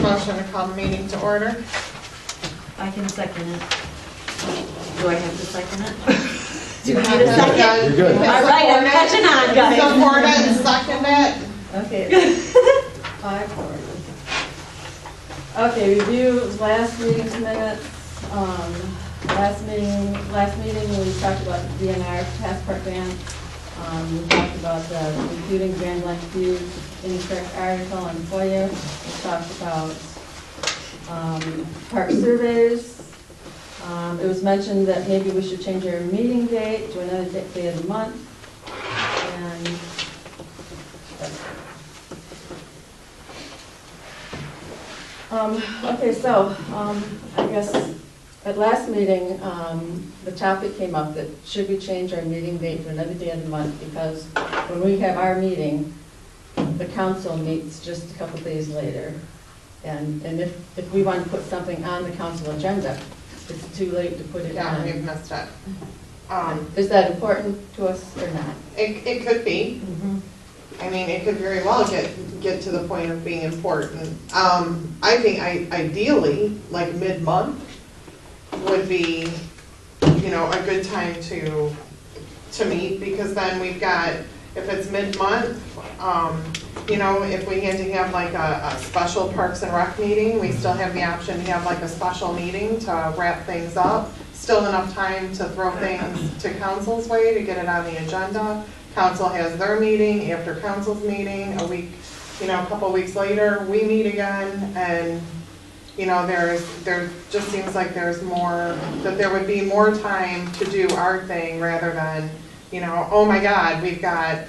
motion to call the meeting to order. I can second it. Do I have to second it? Do you need a second? You're good. All right, I'm catching on, guys. Support it and second it. Okay. 5:40. Okay, review last meeting's minutes. Last meeting, we talked about the DNR task park ban. We talked about including Grand Blanc Views incorrect article on FOIA. We talked about park surveys. It was mentioned that maybe we should change our meeting date to another day of the month. And okay, so I guess at last meeting, the topic came up that should we change our meeting date to another day of the month, because when we have our meeting, the council meets just a couple days later. And if we want to put something on the council agenda, it's too late to put it Yeah, on. we've missed it. Is that important to us or not? It could be. I mean, it could very well get to the point of being important. I think ideally, like mid-month would be, a good time to meet, because then we've got, if it's mid-month, if we had to have like a special Parks and Rec meeting, we still have the option to have like a special meeting to wrap things up. Still enough time to throw things to council's way to get it on the agenda. Council has their meeting, after council's meeting, a week, a couple weeks later, we meet again, and, there just seems like there's more, that there would be more time to do our thing rather than, oh my God, we've got,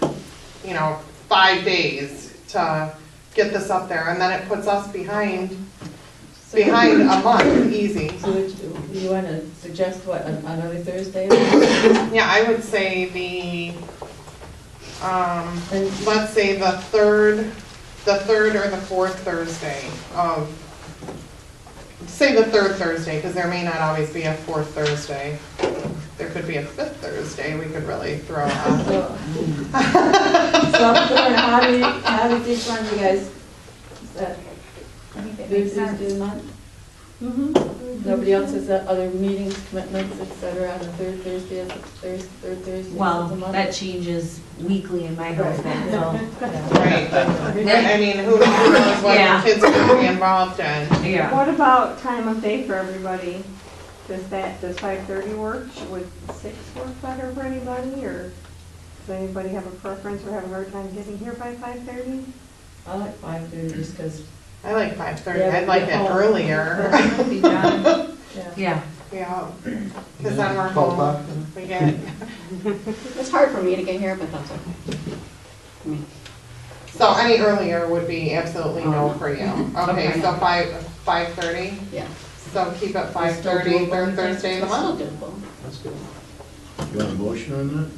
5 days to get this up there, and then it puts us behind a month, easy. So do you want to suggest what, another Thursday? Yeah, I would say let's say the third or the fourth Thursday of, say the third Thursday, because there may not always be a fourth Thursday. There could be a fifth Thursday we could really throw out. So how do each one of you guys, is that I think that good makes sense. Thursday a month? Nobody else has other meetings, commitments, et cetera, on the third Thursday of third Thursday of the Well, month? that changes weekly in my household, so. Right, I mean, who knows what Yeah. the kids are going to be involved in. Yeah. What about time of day for everybody? Does 5:30 work? Would 6 work better for anybody, or does anybody have a preference or have a hard time getting here by 5:30? I like 5:30 just because, I like 5:30, Yeah, I'd like get it home. earlier. yeah. Yeah. Yeah, because then we're 12 o'clock. home. We get, It's hard for me to get here, but that's okay. so any earlier would be absolutely no for you. Okay, Okay. so 5:30? Yeah. So keep it 5:30, third Thursday of the month. It's still doable. That's good. You want a motion on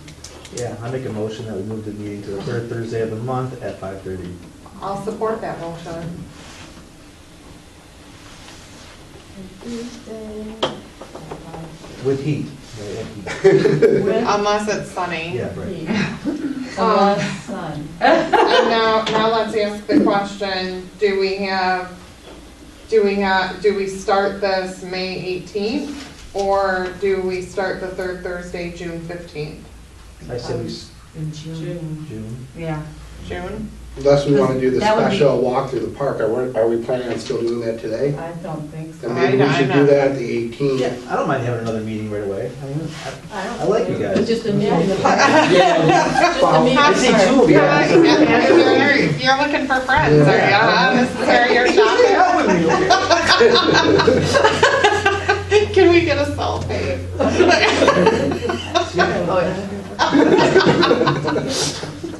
Yeah, I make a motion that we move the meeting to the third Thursday of the month at 5:30. I'll support that motion. Tuesday. With heat. With Unless it's sunny. Yeah, right. heat. Unless sun. And now let's ask the question, do we start this May 18th? Or do we start the third Thursday, June 15th? I say we, In June. June. Yeah. June? Unless we want to do the That would be- special walk through the park, are we planning on still doing that today? I don't think so. Then maybe we should do that the 18th. Yeah, I don't mind having another meeting right away. I mean, I like you guys. It's just a meeting in the park. Yeah, Just a meeting I in see the park. two of you. You're looking for friends, are you? Huh? This is where you're shopping? Out with me, okay. Can we get a selfie?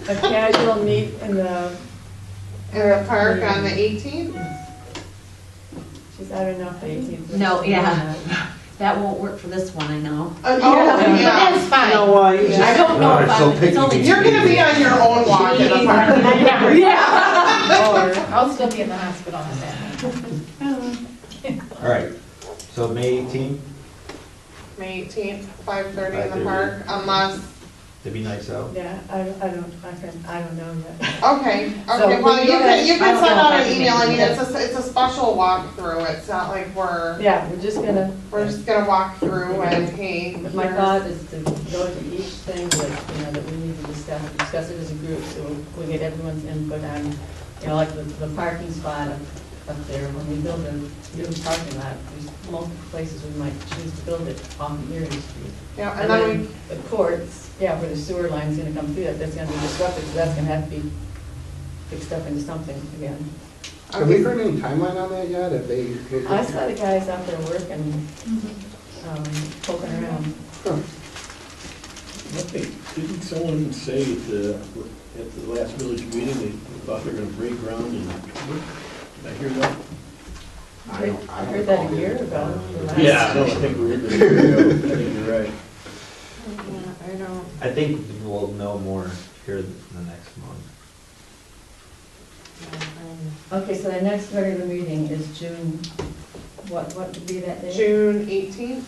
A casual meet in the, In the park on the 18th? geez, I don't know if the 18th. No, yeah. That won't work for this one, I know. Oh, yeah. That's fine. You know why? You I just- don't know if so it's only. You're gonna be on your own walk in the park. Yeah. I'll still be in the hospital on that. All right, so May 18th? May 18th, 5:30 in the 5:30. park, unless It'd be nice out. Yeah, I don't know yet. Okay, So okay, well, we you go ahead. can I don't send know out if I an can email, I make mean, it. it's a special walkthrough, it's not like we're Yeah, we're just gonna walk through and, hey, But my here's- thought is to go to each thing that we need to discuss it as a group, so we get everyone's input on, like the parking spot up there, when we build a new parking lot, there's multiple places we might choose to build it off of Erie Street. Yeah, And and then then the courts, where the sewer line's gonna come through, that's gonna be disrupted, so that's gonna have to be fixed up into something again. Have we heard any timeline on that yet? Have they? I saw the guys out there working, poking around. Didn't someone say at the last village meeting, they thought they were gonna break ground in October? Did I hear that? I heard that a year ago. the last- Yeah, no, I think we're in the, I think you're right. I don't, I think we'll know more here in the next month. Okay, so the next regular meeting is June, what would be that day? June 18th,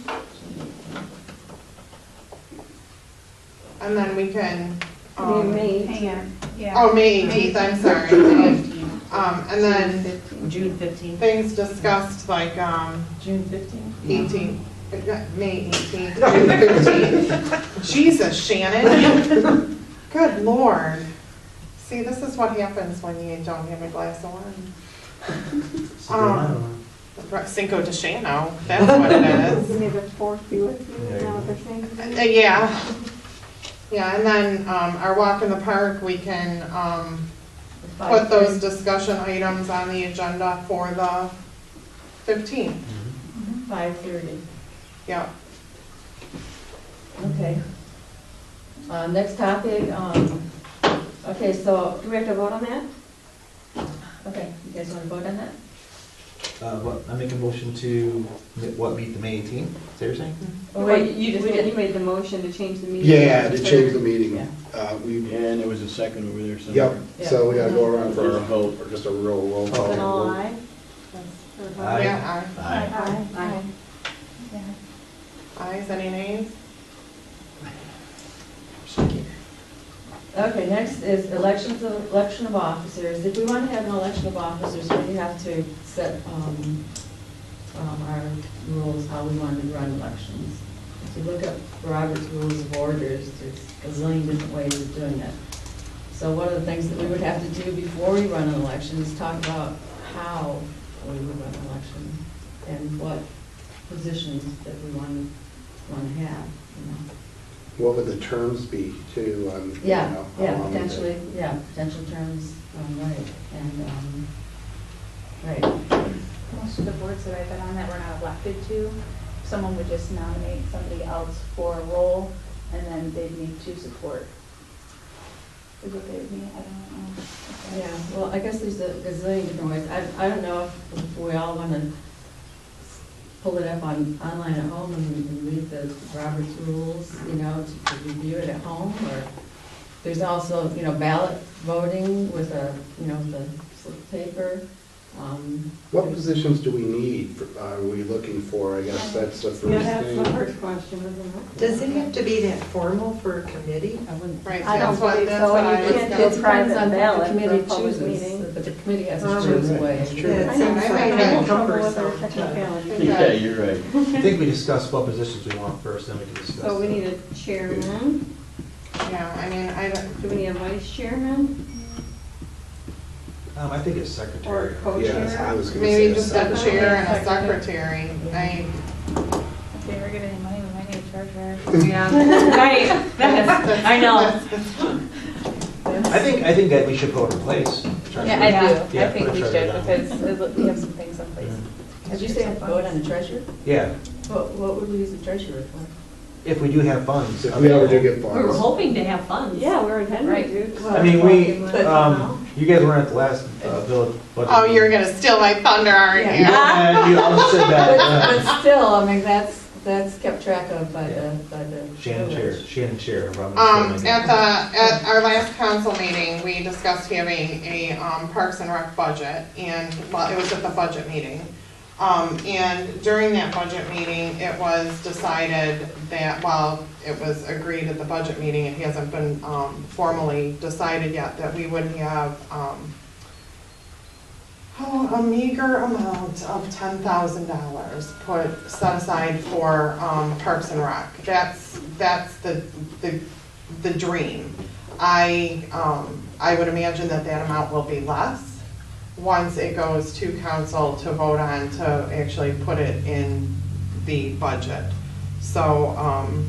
and then we can, May Hang 18th. on, yeah. oh, May 18th, I'm sorry. And then 15th. June 15th. things discussed like, June 15th? 18th, May 18th, June 15th. Jesus, Shannon. Good Lord. See, this is what happens when you don't have a glass of wine. Cinco de Chano, that's what it is. May the fourth be with you, is that what they're saying? Yeah. Yeah, and then, our walk in the park, we can, put those discussion items on the agenda for the 15th. 5:30, Yeah. okay. Next topic, okay, so, Do we have to vote on that? okay, you guys want to vote on that? I make a motion to, meet the May 18th, is that what you're saying? Oh, wait, You just we made, didn't- you made the motion to change the meeting. Yeah, to change the meeting. Yeah. And there was a second over there somewhere. Yep, so we gotta go around For a for vote. just a roll call. Then all aye? Aye. Yeah, Aye. Aye. ayes, any nays? Okay, next is election of officers. If we want to have an election of officers, we have to set our rules, how we want to run elections. If you look at Robert's Rules of Orders, there's a zillion different ways of doing it. So one of the things that we would have to do before we run an election is talk about how we would run an election and what positions that we want to have, you know. What would the terms be too? Yeah, how yeah, long is it? potentially, yeah, potential terms, right, and, right. Most of the boards that I've been on that we're not elected to, someone would just nominate somebody else for a role, and then they'd need to support. Is what they would need, I don't know. Yeah, well, I guess there's a gazillion different ways. I don't know if we all want to pull it up online at home and read the Robert's rules, you know, to review it at home, or there's also, you know, ballot voting with the slip of paper. What positions do we need, are we looking for, I guess that's the first Yeah, that's the thing. first question, isn't it? Does it have to be that formal for a committee? I wouldn't. Right, I don't that's what, believe that's so, what and I you was can't gonna. do a It depends private on what ballot the for a committee public chooses, meeting. but the committee has to Oh, choose a right, way. that's true. Yeah, it I seems know, like I a have trouble with cumbersome. their technicality. Yeah, you're right. I think we discuss what positions we want first, then we can discuss. So we the- need a chairman. Yeah, I mean, I don't, Do we need a vice chairman I think it's or secretary. Yes, I co-chair? was gonna say. maybe just a secretary. chair and a secretary. If they were giving any money, we might need a treasurer. Yeah, right, that's, I know. I think that we should go in place. Yeah, I do, Yeah, I think put a we should, treasurer down. because we have some things in place. Did you say vote on the treasurer? Yeah, What would we use the treasurer for? if we do have funds. If we ever do get We were funds. hoping to have funds. Yeah, we're intending Right. to. I mean, we, But- you guys weren't at the last village budget. Oh, you're gonna steal my thunder, aren't you? Yeah, you also said that, But still, I mean, that's kept track of by the. Shannon Chair. At our last council meeting, we discussed having a Parks and Rec budget, and, well, it was at the budget meeting. And during that budget meeting, it was decided that, well, it was agreed at the budget meeting, it hasn't been formally decided yet, that we would have a meager amount of $10,000 set aside for Parks and Rec. That's the dream. I would imagine that amount will be less once it goes to council to vote on to actually put it in the budget. So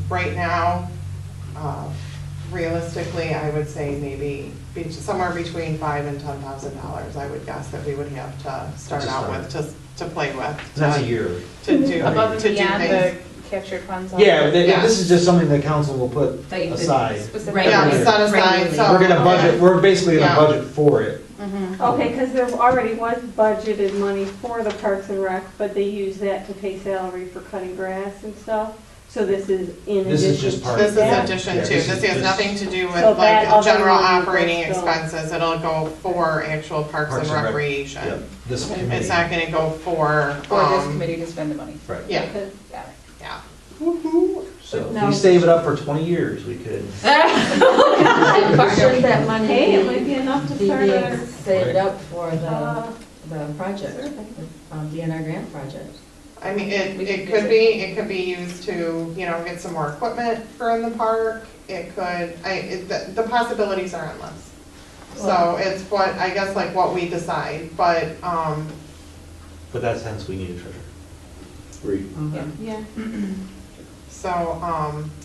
right now, realistically, I would say maybe somewhere between $5,000 and $10,000. I would guess that we would have to start out with to play with. That's a year. To do Above and to do beyond the things. captured funds. Yeah, Yeah. this is just something the council will put That you could aside. Specifically. Yeah, regularly- set aside. regularly. So We're gonna budget, we're basically gonna Yeah. budget for it. Okay, because there already was budgeted money for the Parks and Rec, but they used that to pay salary for cutting grass and stuff. So this is in addition. This is just part This of is that. addition Yeah, to, this this is has just- nothing to do with So that like other general money will operating still- expenses. It'll go for actual Parks and Yep, Recreation. this It's committee. not gonna go for, For this committee to spend the money. Right. yeah, Okay. Got it. yeah. So if Now- we save it up for 20 years, we could. Should that money Hey, it might be enough to be start being a, saved up for uh, the project, DNR grant project? I mean, We it can could be used to, you know, get some more equipment for in the park. It could, the possibilities are endless. So it's what, I guess like what we decide, but, But that's hence we need a treasurer. Agreed. yeah. so,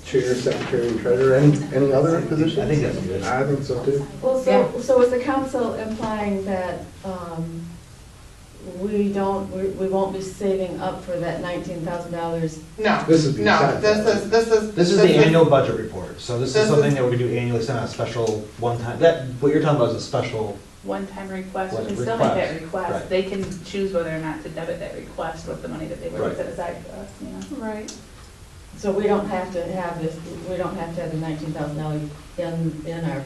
Chair, secretary, and treasurer, any other positions? I think that's good. I think so too. Well, so is the council implying that we won't be saving up for that $19,000? no, This is no, besides that. This is the annual budget report, so this this is something is- that we do annually, it's not a special one-time, what you're talking about is a special, One-time request, you What can still make that request, request. right. They can choose whether or not to debit that request with the money that they were Right. set aside for us, you know? Right. So we don't have to have this, we don't have to have the $19,000 in our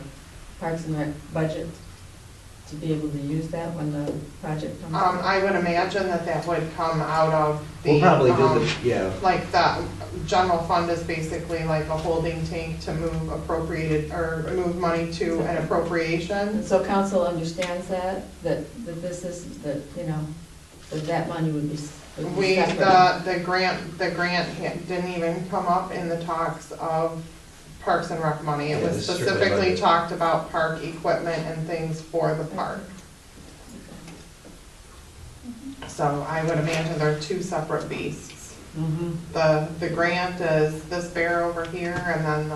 Parks and Rec budget to be able to use that when the project comes? I would imagine that would come out of the. we'll probably do the, yeah. Like the general fund is basically like a holding tank to move appropriated, or move money to an appropriation. And so council understands that this is, that, you know, that money would be separate? The grant didn't even come up in the talks of Parks and Rec money. It Yeah, was this is strictly specifically budget. talked about park equipment and things for the park. So I would imagine they're two separate beasts. The grant is this bear over here, and then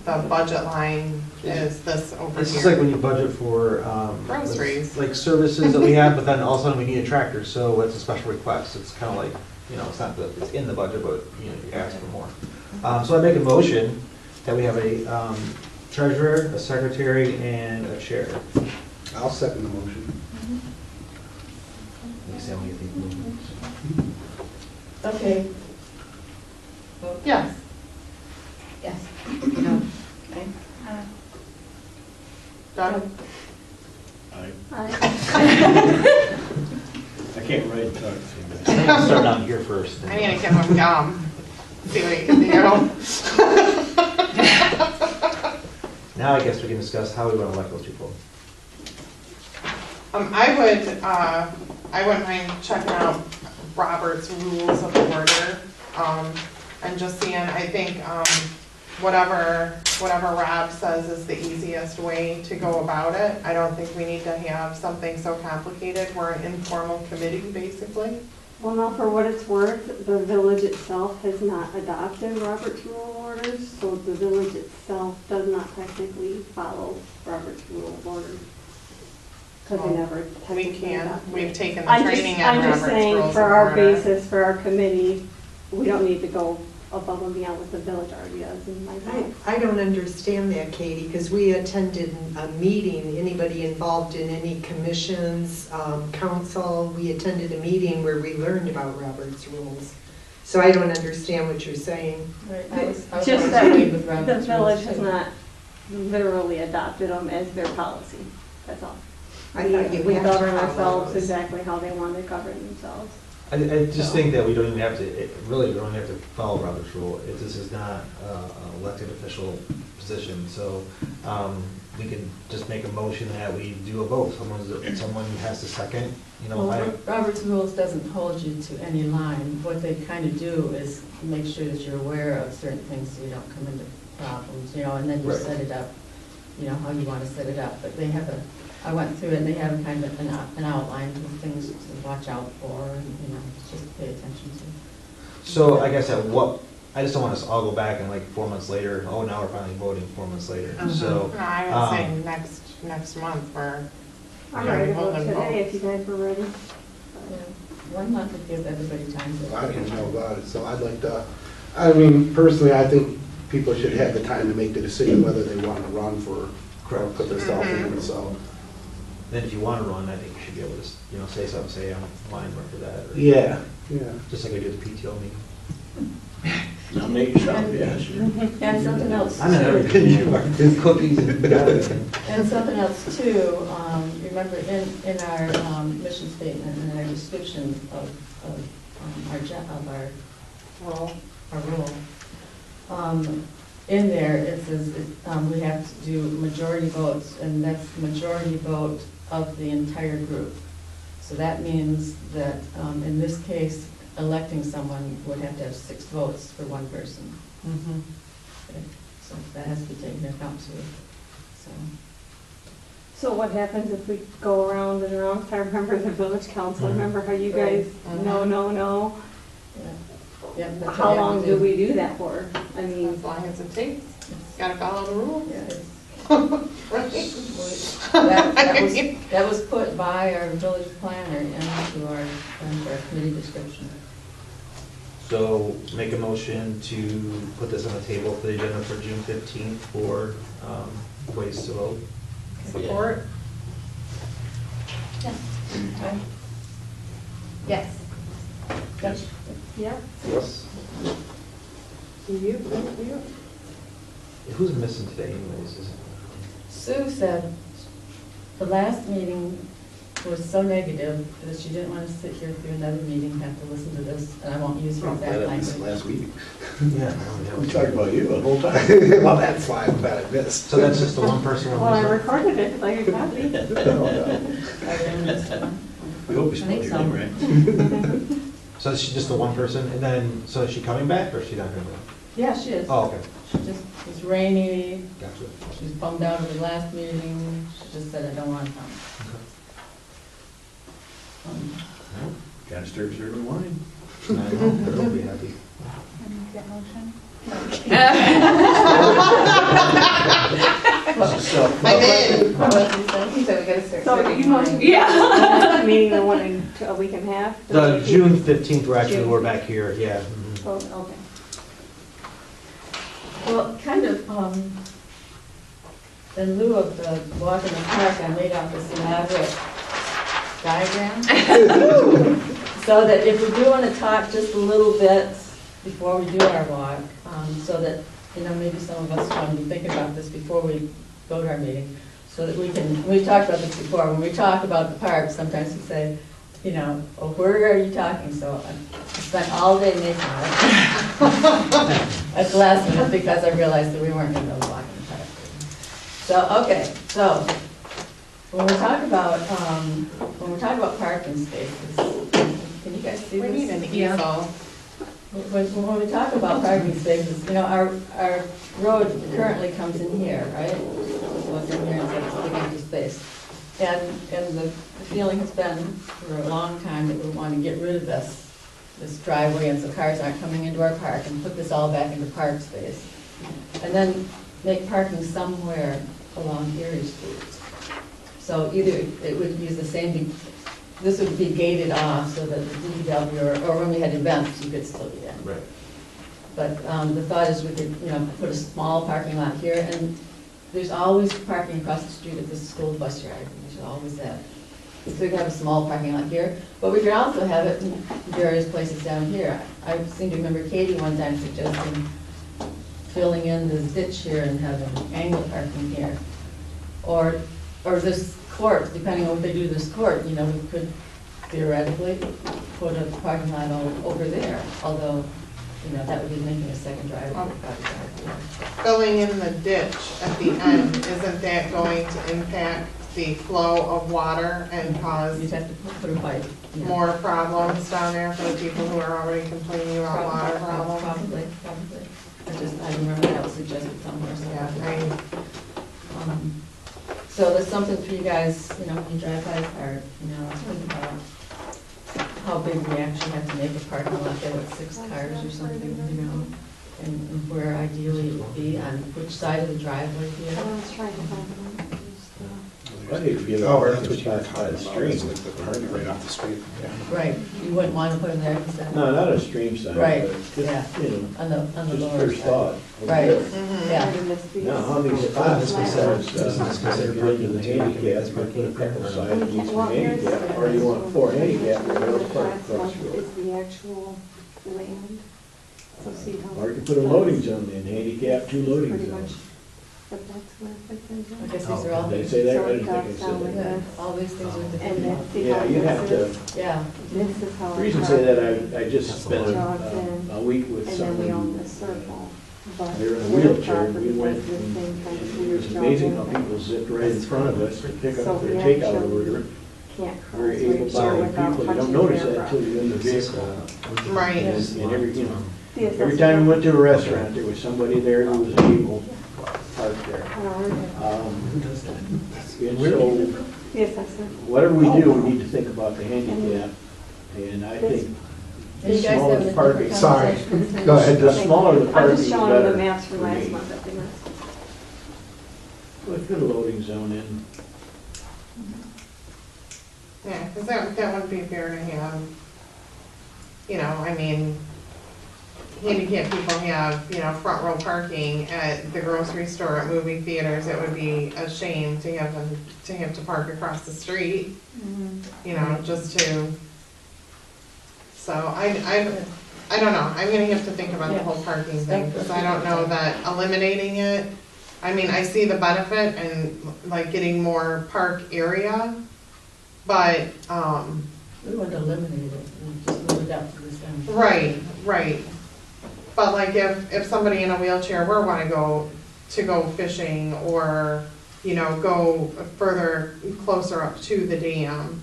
the budget line is this over This is like here. when you budget for, Groceries. like services that we have, but then all of a sudden we need a tractor, so it's a special request, it's kind of like, you know, it's not the, it's in the budget, but, you know, you ask for more. So I make a motion that we have a treasurer, a secretary, and a chair. I'll second the motion. Let me see how many people. Okay. Yes, Yes. No. Okay. Doug? I can't write and talk at the same time. I'll start down here first. I need to give him gum. See what he can do. Now I guess we can discuss how we want to elect those people. I wouldn't mind checking out Robert's rules of order, and just seeing, I think, whatever Rob says is the easiest way to go about it. I don't think we need to have something so complicated. We're an informal committee, basically. Well, now, for what it's worth, the village itself has not adopted Robert's Rule of Orders, so the village itself does not technically follow Robert's Rule of Orders. Because they never We technically can, adopted we've it. taken the training on I'm just Robert's saying, rules of for our order. basis, for our committee, we don't need to go above and beyond what the village already does, in my opinion. I don't understand that, Katie, because we attended a meeting, anybody involved in any commissions, council, we attended a meeting where we learned about Robert's rules. So I don't understand what you're saying. I was Just that agreed with the Robert's village rules, has too. not literally adopted them as their policy, that's all. I thought you We had to govern follow ourselves those. exactly how they want to govern themselves. I just think that we don't even have to, really, we don't have to follow Robert's rule. This is not an elected official position, so we can just make a motion that we do a vote. Someone has to second, you know. Well, Robert's rules doesn't hold you to any line. What they kind of do is make sure that you're aware of certain things so you don't come into problems, you know, and then you Right. set it up, you know, how you want to set it up. But they have I went through it and they have kind of an outline of things to watch out for and, you know, just pay attention to. So I guess I just don't want us to all go back and like 4 months later, oh, now we're finally voting 4 months later. So, No, I was saying next month, we're. I'm Yeah, ready to we'll vote then today vote. if you guys were ready. Yeah, 1 month would give everybody time to. I don't know about it, so I'd like to, I mean, personally, I think people should have the time to make the decision whether they want to run for, or put themselves in, so. then if you want to run, I think you should be able to, you know, say something, say, I'm fine run for that. or- Yeah, yeah. Just like I do at the PTO meeting. Nominate yourself, yeah, sure. And something else I'm in every too. meeting, there's cookies and everything. And something else too, remember in our mission statement and in our description of our role, in there, it says we have to do majority votes, and that's the majority vote of the entire group. So that means that in this case, electing someone would have to have 6 votes for one person. Okay, so that has to be taken into account too. So. So what happens if we go around and around? 'Cause I remember the village council, remember how you guys, no, no, no? Yeah. Yep, that's what How we have long to do we do that for? I mean, As long as it takes, gotta follow the rules. Yeah, it's- Right? that was put by our village planner into our committee description. So make a motion to put this on the table for the agenda for June 15th for ways to vote. Support? Okay. Yes. Yes. yeah. Yes. You. Who's missing today anyways? Sue said the last meeting was so negative that she didn't want to sit here through another meeting and have to listen to this, and I won't use her exact Glad I missed language. last meeting. Yeah. We talked about you the whole time. Well, that's why I'm glad I missed. So that's just the one person we're Well, I missing? recorded it, like a copy. I didn't miss one. We hope we I think spelled so. your name right. So is she just the one person, and then, so is she coming back, or is she not coming back? Yeah, she is. Oh, okay, She just, it's rainy, gotcha. she's bummed out at the last meeting, she just said, I don't want to come. Gotta start serving wine. I know, they'll be happy. I make that motion. I'm in. What did you say? He said we gotta start So serving you want, wine. yeah. Meeting the one in a week and a half? The June 15th, June. we're back here, yeah. Mhm. Oh, okay. Well, kind of, in lieu of the walk in the park, I made out this elaborate diagram. So that if we do want to talk just a little bit before we do our walk, so that, you know, maybe some of us want to be thinking about this before we go to our meeting, so that we can, we've talked about this before, when we talk about the park, sometimes we say, you know, oh, where are you talking? So I spent all day making it. At the last minute, because I realized that we weren't going to walk in the park. So, okay, so when we talk about parking spaces, can you guys see We this? need an Yeah. easel. When we talk about parking spaces, you know, our road currently comes in here, right? Goes in here and it's a big empty space. And the feeling has been for a long time that we want to get rid of this driveway and so cars aren't coming into our park and put this all back into park space. And then make parking somewhere along Erie Street. So either it would use the same, this would be gated off so that the DPW or when we had events, you could still get in. Right. But the thought is we could, you know, put a small parking lot here, and there's always parking across the street at the school bus yard, there's always that. So we could have a small parking lot here, but we could also have it in various places down here. I seem to remember Katie one time suggesting filling in this ditch here and having angle parking here. Or this court, depending on what they do to this court, you know, we could theoretically put a parking lot over there, although, you know, that would be making a second driveway. Filling in the ditch at the end, isn't that going to impact the flow of water and cause You'd have to put a pipe. yeah. more problems down there for the people who are already complaining about water problems? Probably. I remember that was suggested somewhere. so- Yeah, So there's something for you guys, you know, when you drive by the park, you know, think about how big we actually have to make a parking lot there with 6 cars or something, you know, and where ideally it would be, on which side of the driveway here. I was trying to find one. I think if you have a Oh, parking that's what you were spot by talking the about, stream. is like the parking right off the street. Right, you wouldn't want to put them there instead. No, not a stream side, Right, but yeah. just, you know, On the just lower first side. thought. Right. Mhm. Yeah. Now, how many spots does consider parking the handicap, you put a couple sides, each for handicap, or you want 4 handicap, or you park across the road. Is the actual land. So see how. Or you can put a loading zone in, handicap, 2 loading Pretty much, zones. but that's where it fits in. I guess these are all, Did I say that? I So didn't it think I drops said down that. like yeah, this. all these things are And different. then see Yeah, how you have this to, is? Yeah. This is how. the it reason I drops. say that, I just spent Drops in, a week with And then we own someone, this circle. But they were in a their wheelchair, property we went, does the and same kind of it weird was job amazing how with it. people zipped right in front of us to pick So up their we takeout actually order. Can't cross Very right here able-bodied without people, you don't touching notice their that until property. you're in the vehicle. Right. And every, you know, The every time we went to a restaurant, there was somebody there who was able parked there. And so, Yes, that's it. whatever we do, we need to think about the handicap, and I think Are you guys having a different parking. Sorry. conversation? Go ahead, the Dustin. smaller the I'm parking, just the showing them better. the maps from for last me. month that they missed. Let's put a loading zone in. Yeah, because that would be fair to have, you know, I mean, handicapped people have, you know, front row parking at the grocery store, at movie theaters. It would be a shame to have them, to have to park across the street, you know, just to, so I don't know. I'm gonna have to think about the whole parking thing, because I don't know that eliminating it, I mean, I see the benefit and like getting more park area, but, We want to eliminate it, and just move it out to this end. right. But like if somebody in a wheelchair were wanna go fishing or, you know, go further, closer up to the dam,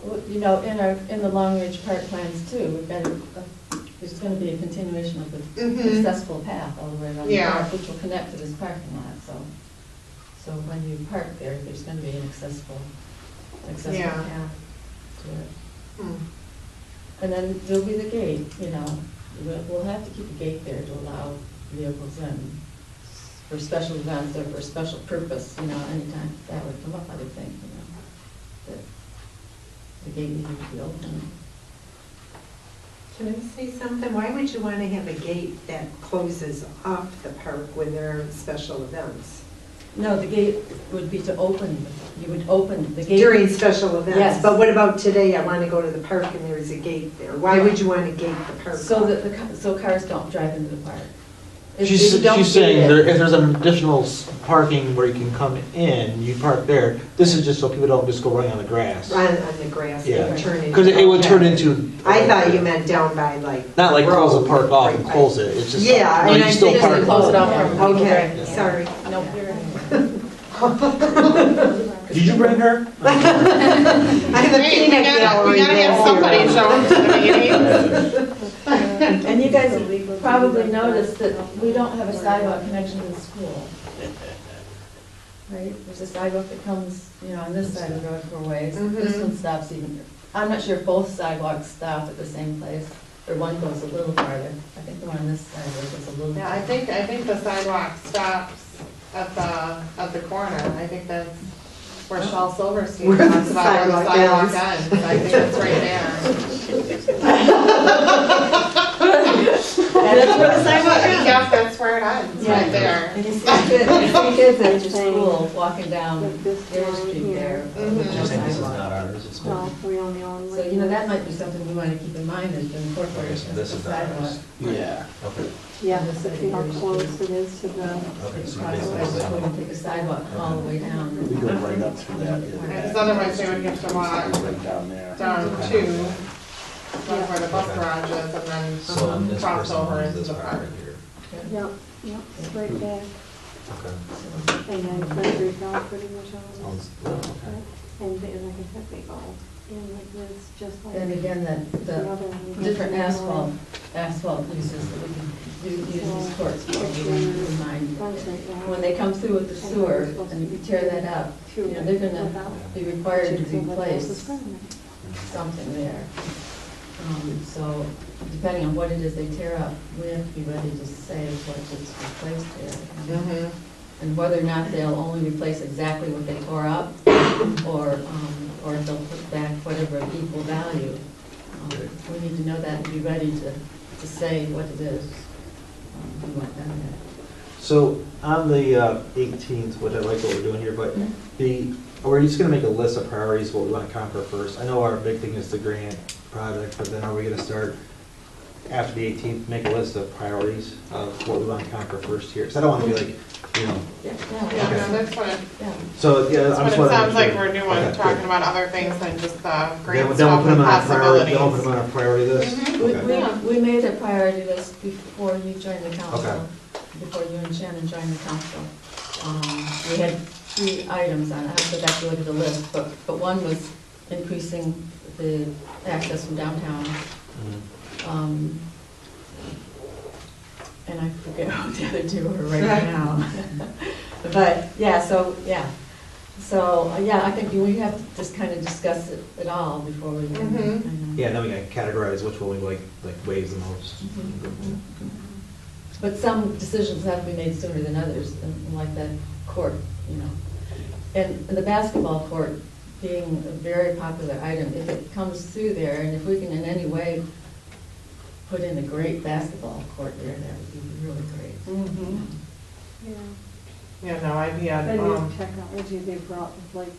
Well, you know, in the Long Ridge Park plans too, we've got, there's gonna be a continuation of the Mhm. accessible path all the way around the Yeah. park, which will connect to this parking lot, so when you park there, there's gonna be an accessible Yeah. path to it. hmm, And then there'll be the gate, you know, we'll have to keep a gate there to allow vehicles in for special events or for a special purpose, you know, anytime that would come up, I would think, you know, that the gate needed to be open. Can I say something? Why would you want to have a gate that closes off the park when there are special events? No, the gate would be to open, you would open the gate. During special events? Yes. But what about today? I want to go to the park and there's a gate there. Why would you want to gate the park So off? that, so cars don't drive into the park. If you don't She's saying gate there, it- if there's an additional parking where you can come in, you park there. This is just so people don't just go running on the grass. On the grass, it Yeah. would turn into. Because it would turn into. I thought you meant down by like. Not like close the road, park off right and by- close it, it's just. Yeah, no, and you I'm still thinking- park. Close it off from people Okay, driving. sorry. Nope. Did you bring her? I have a Hey, we peanut gotta gallery. have somebody show up to the meeting. And you guys have probably noticed that we don't have a sidewalk connection to the school. Right, there's a sidewalk that comes, you know, on this side of the road for a ways. This Mhm. one stops even, I'm not sure if both sidewalks stop at the same place, or one goes a little farther. I think the one on this side goes a little. Yeah, I think the sidewalk stops at the corner. I think that's where Shel Silverstein Where the talks about where the sidewalk sidewalk ends. ends. I think it's right there. That's where the sidewalk ends. Yeah, that's where it ends, Yeah. right there. And you see kids at your Saying school walking down that this Dairy line Street here- there. Mhm. with no You're saying this is sidewalk. not ours, it's. No, we only own. So, you know, that might be something we want to keep in mind as to incorporate Okay, so as this a is not sidewalk. ours. Yeah. Okay. Yeah, see how close it is to the. Okay, so Possibly basically, we can take a sidewalk all the way down. We go right up through that. Because otherwise they would have to walk Right down there. down to, like where the bus garage is, and so then this cross person over owns into this the part park. right here. Yep, yep, it's right there. Okay. And then Country Drive pretty much all Owns- oh, okay. And they, like I said, they go in like this, just like. And again, that, the the other one. different asphalt uses that we can use these courts for, we want to keep in mind. When they come through with the sewer and you tear that up, you know, they're gonna be required to replace something there. So depending on what it is they tear up, we have to be ready to say what gets replaced there. Mhm. And whether or not they'll only replace exactly what they tore up, or if they'll put back whatever of equal value. We need to know that and be ready to say what it is we want done there. So on the 18th, which I like what we're doing here, but we're just gonna make a list of priorities, what we wanna conquer first. I know our big thing is the grant project, but then are we gonna start after the 18th, make a list of priorities of what we wanna conquer first here? Because I don't wanna be like, you know, Yeah, Yeah, no, that's what it, yeah. so, yeah, that's I'm what just it wanna sounds make like sure. we're doing, Okay, talking good. about other things than just the Then grant we'll stuff put and them on a priority, then we'll put them possibilities. on a priority list? Mhm. Okay. We made a priority list before you joined the Okay. council, before you and Shannon joined the council. We had 3 items on it, I have to go back and look at the list, but one was increasing the access from downtown. Mhm. And I forget what the other 2 are right now. But, yeah, so, I think we have to just kind of discuss it all before we can. Mhm. Yeah, and then we gotta categorize which one we like weighs the most. But some decisions have to be made sooner than others, and like that court, you know. And the basketball court being a very popular item, if it comes through there, and if we can in any way put in a great basketball court there, that would be really great. Mhm. Yeah. Yeah, no, I The had, new technology they brought with like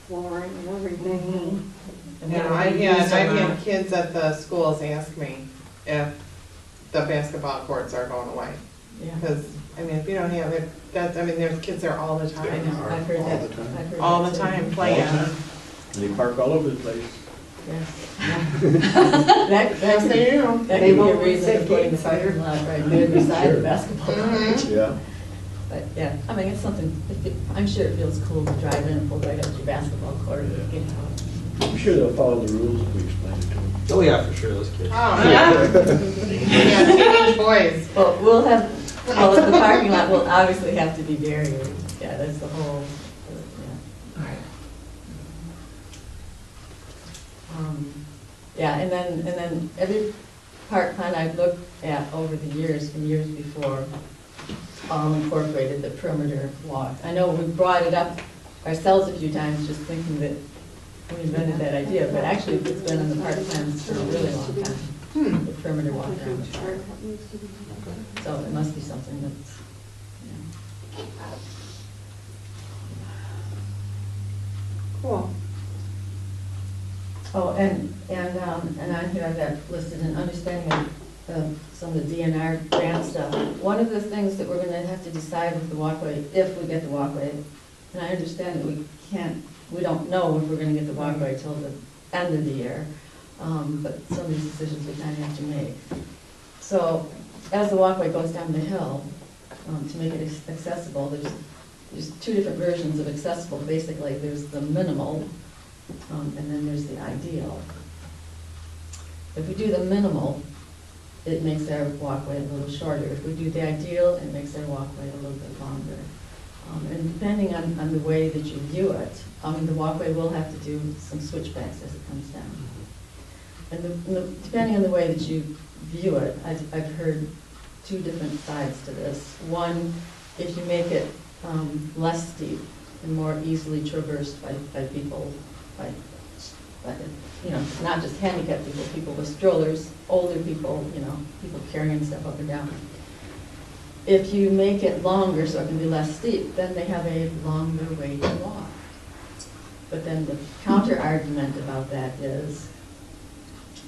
flooring and everything. you know, I had kids at the schools ask me if the basketball courts are going away. Yeah, Because, I mean, if you don't have it, there's kids there all the I time. know, I've heard All that. the time. I've heard All that the too. time playing. They park all over the place. Yes. That Yes, could they do. That could be a reason for putting the parking lot right there beside the basketball court. Mhm. Yeah. But, yeah, I mean, it's something, I'm sure it feels cool to drive in and pull right up to your basketball court and get out. I'm sure they'll follow the rules if we explain it to them. Oh, yeah, for sure, those kids. Oh, yeah. Yeah, teenage boys. Well, the parking lot will obviously have to be barriered. Yeah, that's the whole, yeah. Yeah, and then every park plan I've looked at over the years, from years before, all incorporated the perimeter walk. I know we brought it up ourselves a few times, just thinking that we invented that idea, but actually it's been in the park plans for a really long time, the perimeter walk around the park. So it must be something that's, you know. Cool. Oh, and on here I've got listed an understanding of some of the DNR grant stuff. One of the things that we're gonna have to decide with the walkway, if we get the walkway, and I understand that we don't know if we're gonna get the walkway till the end of the year, but some of these decisions we kind of have to make. So, as the walkway goes down the hill, to make it accessible, there's 2 different versions of accessible. Basically, there's the minimal, and then there's the ideal. If we do the minimal, it makes our walkway a little shorter. If we do the ideal, it makes our walkway a little bit longer. And depending on the way that you view it, the walkway will have to do some switchbacks as it comes down. And depending on the way that you view it, I've heard 2 different sides to this. One, if you make it less steep and more easily traversed by people, by you know, not just handicapped people, people with strollers, older people, you know, people carrying stuff up and down. If you make it longer so it can be less steep, then they have a longer way to walk. But then the counter argument about that is,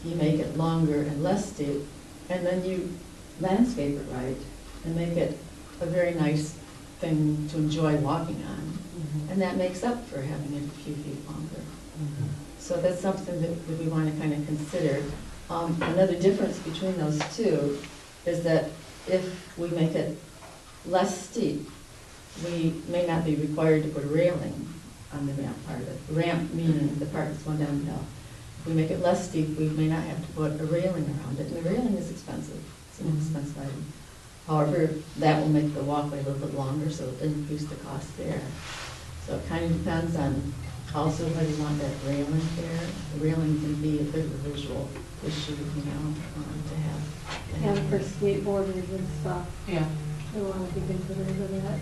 you make it longer and less steep, and then you landscape it right and make it a very nice thing to enjoy walking on. And that makes up for having it a few feet longer. So that's something that we want to kind of consider. Another difference between those two is that if we make it less steep, we may not be required to put a railing on the ramp part of it. Ramp meaning the part that's going down the hill. If we make it less steep, we may not have to put a railing around it, and the railing is expensive. It's an expensive item. However, that will make the walkway a little bit longer, so it'll increase the cost there. So it kind of depends on also whether you want that railing there. The railing can be a bit of a visual issue, you know, to have. And for skateboarders and stuff, Yeah. they want to be considerate of that.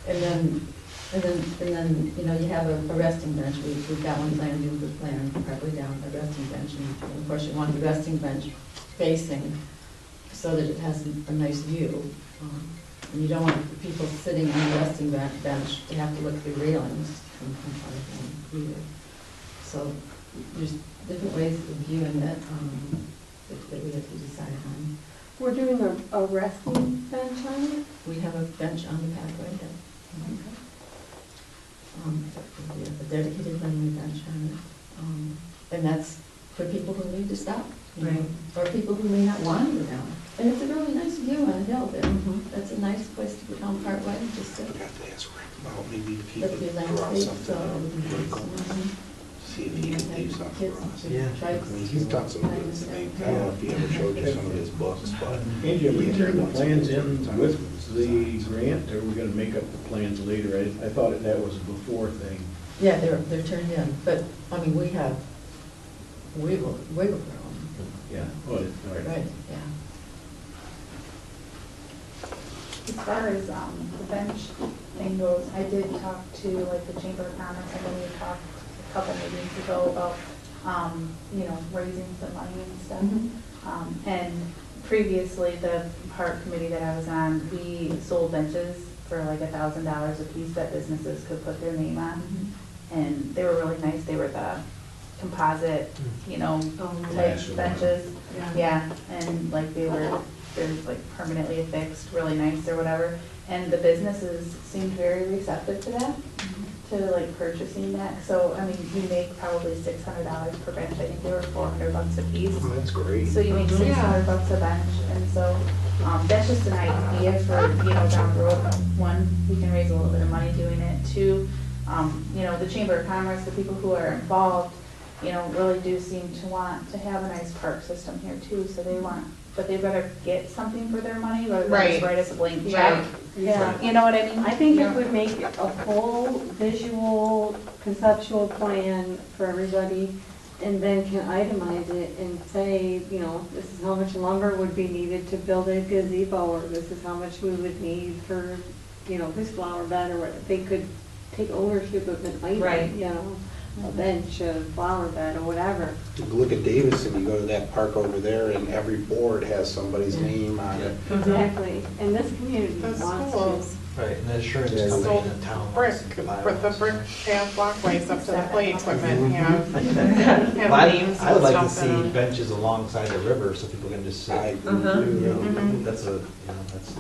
And then, you know, you have a resting bench. We've got one planned, you could plan probably down a resting bench. And of course, you want the resting bench facing so that it has a nice view. And you don't want people sitting on the resting bench to have to look through railings from front of them either. So there's different ways of viewing that, that we have to decide on. We're doing a resting bench on it? We have a bench on the pathway that, we have a dedicated running bench on it. And that's for people who need to stop, you know, or people who may not want to go down. And it's a really nice view on the hill there. That's a nice place to go down part way, just to, I'd have to ask Rick about maybe if he let could the draw landscape, something so. out vertical. See if he can do something for us. Yeah. I mean, he's done some good things. I don't know if he ever showed you some of his books, but. Angie, have we turned the plans in with the grant, or are we gonna make up the plans later? I thought that was a before thing. Yeah, they're turned in, but, I mean, we have wiggle room. Yeah, oh, all right. Right, yeah. As far as the bench thing goes, I did talk to like the Chamber of Commerce, and then we talked a couple meetings ago about, you know, raising some money and stuff. And previously, the park committee that I was on, we sold benches for like $1,000 a piece that businesses could put their name on. And they were really nice. They were the composite, you know, type benches. Yeah, and like they're like permanently affixed, really nice or whatever. And the businesses seemed very receptive to that, to like purchasing that. So, I mean, you make probably $600 per bench. I think they were $400 a piece. Oh, that's great. So you make $600 a bench, and so, that's just an idea for, you know, down the road. One, we can raise a little bit of money doing it. Two, you know, the Chamber of Commerce, the people who are involved, you know, really do seem to want to have a nice park system here too, so they want, but they better get something for their money rather than just write us a blank check. Yeah. You know what I mean? I think if we make a full visual conceptual plan for everybody and then can itemize it and say, you know, this is how much lumber would be needed to build a gazebo, or this is how much we would need for, you know, this flower bed, or what, they could take ownership of an item, you know, a bench, a flower bed, or whatever. You look at Davison, you go to that park over there, and every board has somebody's name on it. Exactly, and this community That's wants cool. to. Right, and the insurance Yeah. company in the town. Brick, wants to buy with the us. brick path walkways up to the play equipment, have Well, names I would and like to stuff in see them. benches alongside the river so people can just sit. I You know, Mhm. That's a, you know, that's,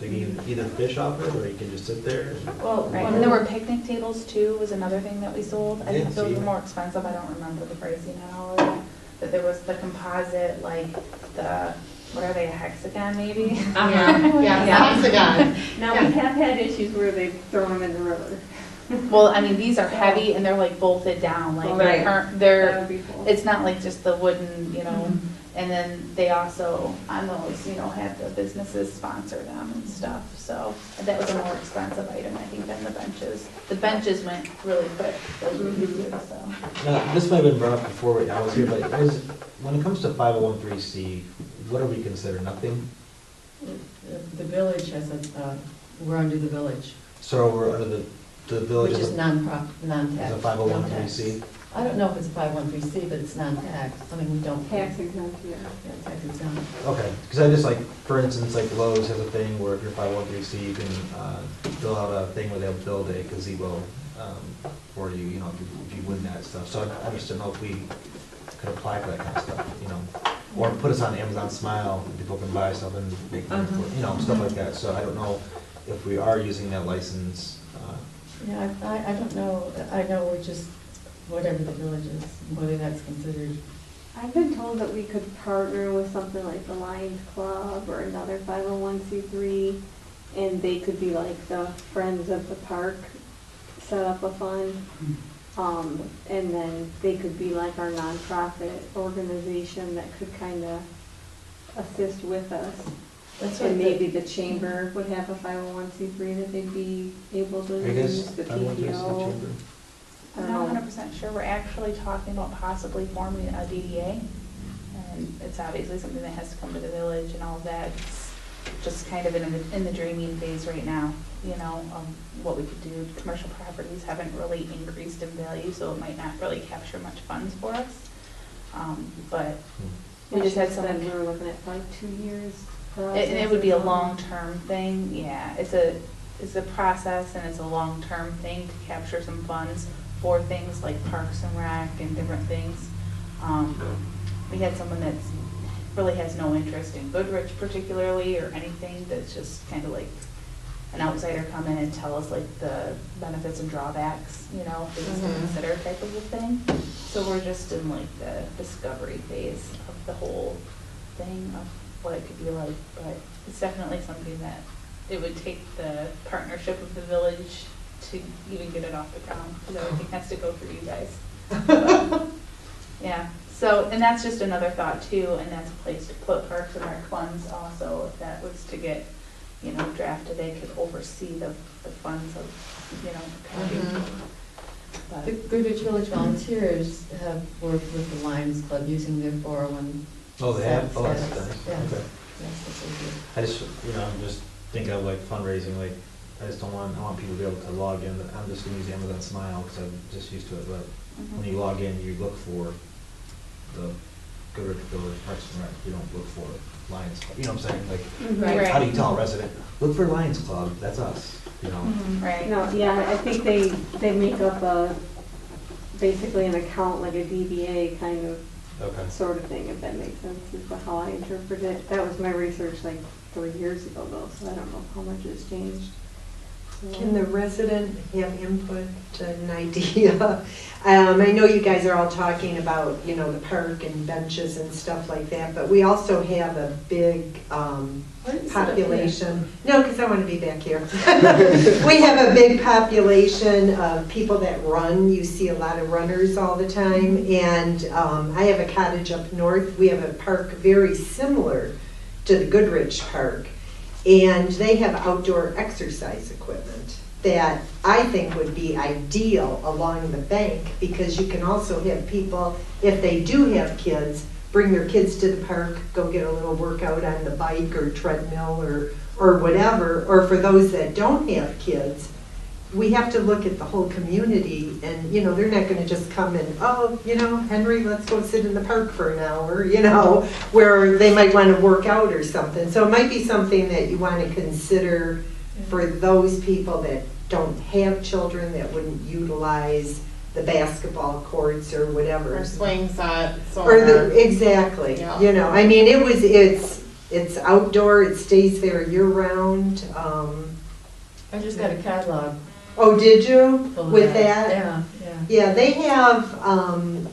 they can either fish off it or you can just sit there. Well, Right. and there were picnic tables too, was another thing that we sold. I Yeah, think those see. were more expensive, I don't remember the pricing on all of that. But there was the composite, like the, what are they, a hexagon maybe? Yeah, hexagon. Now, we have had issues where they've thrown them in the river. Well, I mean, these are heavy and they're like bolted down, like Right. That they're, would be cool. it's not like just the wooden, you know. And then they also, on those, you know, had the businesses sponsor them and stuff. So that was a more expensive item, I think, than the benches. The benches went really quick, those were easier, so. Now, this might have been brought up before I was here, but when it comes to 501(c), what do we consider, nothing? The village has we're under the village, So we're under the village which is is a non-tax. 501(c)? I don't know if it's 501(c), but it's non-tax. I mean, we don't. Tax exempt, yeah. Yeah, tax exempt. Okay, because I just like, for instance, like Lowe's has a thing where if you're 501(c), you can fill out a thing where they'll build a gazebo for you, you know, if you win that stuff. So I just don't know if we could apply for that kind of stuff, you know? Or put us on Amazon Smile, and people can buy stuff and make, you know, stuff like that. So I don't know if we are using that license. Yeah, I don't know, I know we're just, whatever the village is, whether that's considered. I've been told that we could partner with something like the Lions Club or another 501c3, and they could be like the Friends of the Park, set up a fund. And then they could be like our nonprofit organization that could kind of assist with us. That's what And maybe the chamber would have a 501c3 that they'd be able to Are you guys, use, the I want to use the PTO. chamber? I I'm don't not know. 100% sure. We're actually talking about possibly forming a DDA. And it's obviously something that has to come to the village and all of that. It's just kind of in the dreaming phase right now, you know, what we could do. Commercial properties haven't really increased in value, so it might not really capture much funds for us. But we just had Said someone, we were looking at like 2 years. and it would be a long-term thing, yeah. It's a process and it's a long-term thing to capture some funds for things like Parks and Rec and different things. We had someone that's really has no interest in Goodrich particularly or anything, that's just kind of like an outsider come in and tell us like the benefits and drawbacks, you know, things to consider type of a thing. So we're just in like the discovery phase of the whole thing of what it could be like, but it's definitely something that it would take the partnership of the village to even get it off the ground, because everything has to go through you guys. But, yeah, so, and that's just another thought too, and that's a place to put Parks and Rec funds also, if that was to get, you know, drafted, they could oversee the funds of, you know, But- The Goodrich Village Volunteers have worked with the Lions Club using their 401. Oh, they have? Oh, that's status. nice. Yes. Okay. Yes, that's what they do. I just, you know, I'm just thinking of like fundraising, like, I just don't want, I want people to be able to log in, I'm just gonna use Amazon Smile, because I'm just used to it, but when you log in, you look for the Goodrich Village Parks and Rec, you don't look for Lions Club, you know what I'm saying? Like, Right. how do you tell a resident, look for Lions Club, that's us, you know? Right. No, yeah, I think they make up basically an account, like a DBA kind of Okay. sort of thing, if that makes sense, is how I interpret it. That was my research like 3 years ago though, so I don't know how much has changed. So- Can the resident have input, an idea? I know you guys are all talking about, you know, the park and benches and stuff like that, but we also have a big Why didn't you sit up here? population. No, because I want to be back here. We have a big population of people that run. You see a lot of runners all the time. And I have a cottage up north. We have a park very similar to the Goodrich Park. And they have outdoor exercise equipment that I think would be ideal along the bank, because you can also have people, if they do have kids, bring their kids to the park, go get a little workout on the bike or treadmill or whatever. Or for those that don't have kids, we have to look at the whole community, and, you know, they're not gonna just come and, oh, you know, Henry, let's go sit in the park for an hour, you know, where they might wanna work out or something. So it might be something that you wanna consider for those people that don't have children, that wouldn't utilize the basketball courts or whatever. Or swing sets, Or exactly, Yeah. you know, I mean, it's outdoor, it stays there year round. I just got a catalog. Oh, did you, full of with that? Yeah, yeah. Yeah, they have,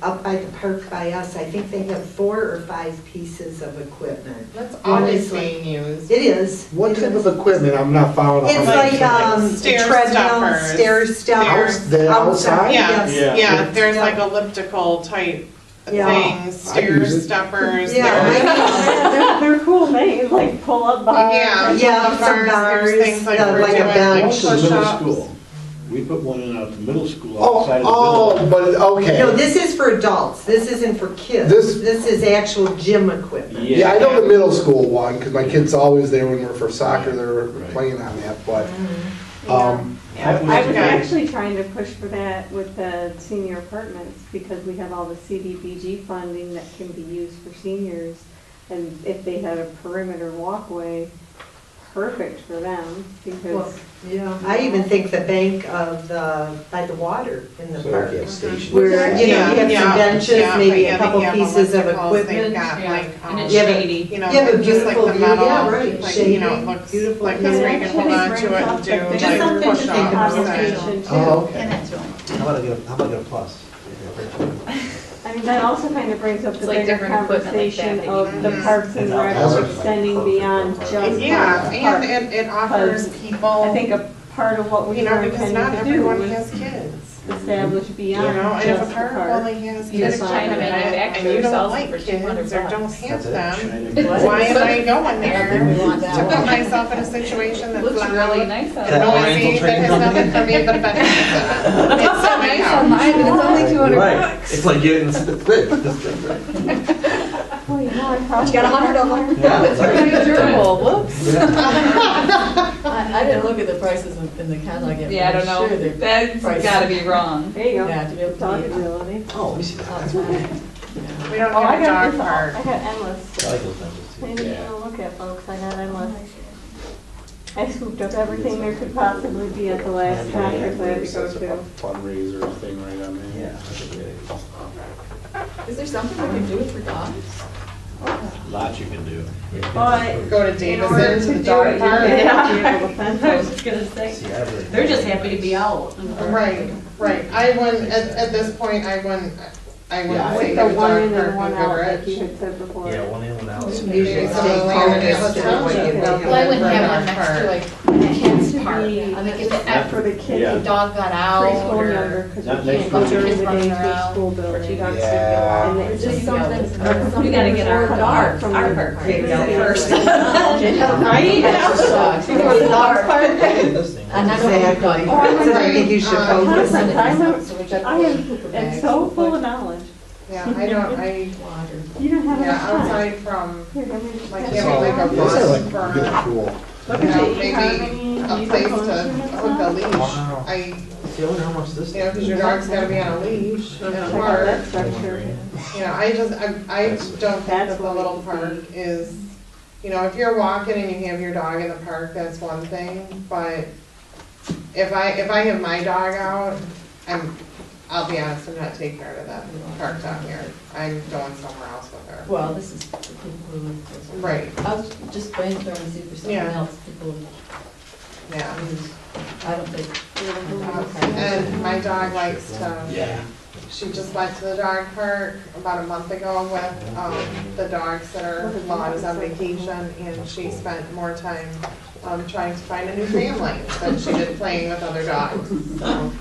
up by the park by us, I think they have 4 or 5 pieces of equipment. That's One always is like- being used. It is. What type of equipment? I'm not following. It's Like- like, like stair treadmill, steppers. stair steppers. Stairs. The outside? Yeah, Yes. yeah, there's Yeah. like elliptical type Yeah. things, I stair use it. steppers. Yeah, there's- Yeah, they're cool things, like pull up bars. Yeah. Yeah, Some some bars, bars, there's things like we're like a doing, like bench. Also, middle push-ups. school. We put one in at the middle school Oh, outside of the oh, village. but, okay. No, this is for adults, this isn't for kids. This- This is actual gym equipment. Yeah, I know the middle school one, because my kid's always there when we're for soccer, they're Right. playing on that, but, Mm-hmm. Yeah, That was I was okay. actually trying to push for that with the senior apartments, because we have all the CDBG funding that can be used for seniors. And if they had a perimeter walkway perfect for them because Yeah, I even think the bank of by the water in the So park. like a station. Where, you know, you have Yeah, some benches, yeah, but maybe yeah, a couple they have pieces of electricals, they've equipment. got Yeah. like, And it's Yeah, but- shady. you know, Yeah, but just like beautiful the view, metal, yeah, right, like, you know, it shading, looks beautiful like view. this where you can hold on to it and do Just like something to push think ups about. and conversation too. Oh, okay. And that's really. How about I get a plus? I mean, that also kind of brings up the It's like bigger different equipment like that conversation that you of can the use. parks and And recs that's extending perfect beyond for- just. Yeah, the and park. it offers people, I think a part of what we you know, were because not intending to do everyone was has kids. establish You beyond know, and if just a the park park. only has You kids just in China it, manufacturers and you don't sells them like for kids or $200. don't have That's it. them, why am I going there to put myself in a situation that's Looks loud really nice out That there. Oriental noisy, that Trading has Company? nothing for me but a benefit? It's so nice on mine, but it's only 200 Right, it's like getting this big, this thing, right? Well, you know, I probably. got 100 of them. Yeah, It's pretty durable, whoops. I didn't look at the prices in the catalog yet. Yeah, I but don't I'm know. sure they're That's pricey. gotta be wrong. There you go. Yeah, to be able to Dog eat. ability. Oh, let me see that. All the time. We don't Oh, I have a got dog this, park. I got endless. I like those benches too. Maybe you want to look at, folks, I got endless. I scooped up everything there could possibly be at the last conference I had to go to. Fundraiser thing right on there. Yeah, that's a great idea. Is there something we can do for dogs? Lots you can do. But Go to in order Davison to to the do dog it, you park. have to be able to fence I was them. just gonna say, See, I really- they're just happy to be out. Right, right. I wouldn't, at this point, I wouldn't say With go the to one dog in park and one in out, like Goodrich. you had said before. Yeah, one in, one out. Usually Some stay of the land in focused the on what you township. want. Well, I wouldn't have Dog one next park. to like It tends to park. be I think just it's for the kids. Yeah. the dog got out Preschool and younger, or. because Not we next can't go to during kids the day running to the around, school or two building. dogs Yeah. And it's just something, something. We gotta get our cut park, off from our the- park figured out the- first. Right? Dogs. Before the dogs park. This thing. And I don't have a dog. Exactly. Oh, So I think you should Um, focus. Listen, I'm So we got I am, Cooper am bags. so full of knowledge. Yeah, I don't, I, Water. You don't have yeah, enough time. outside from, Here, let me just- like, Look having like a Those are run like for, good cool. at you know, the maybe economy, a these place to components hook a and leash. Wow. I, See, I wonder how much this. you know, because your dog's gotta be on a leash in a stuff. Check out park. that structure. You know, I don't think that the little park is, you know, if you're walking and you have your dog in the park, that's one thing, but if I have my dog out, I'll be honest, I'm not taking her to that park down here. I'm going somewhere else with her. Well, this is for people who live close. Right, I was just brainstorming to see if there's something Yeah. else people yeah. use. I don't think. And my dog likes to, Yeah. she just went to the dog park about a month ago with the dog sitter while I was on vacation, and she spent more time trying to find a new family than she did playing with other dogs. So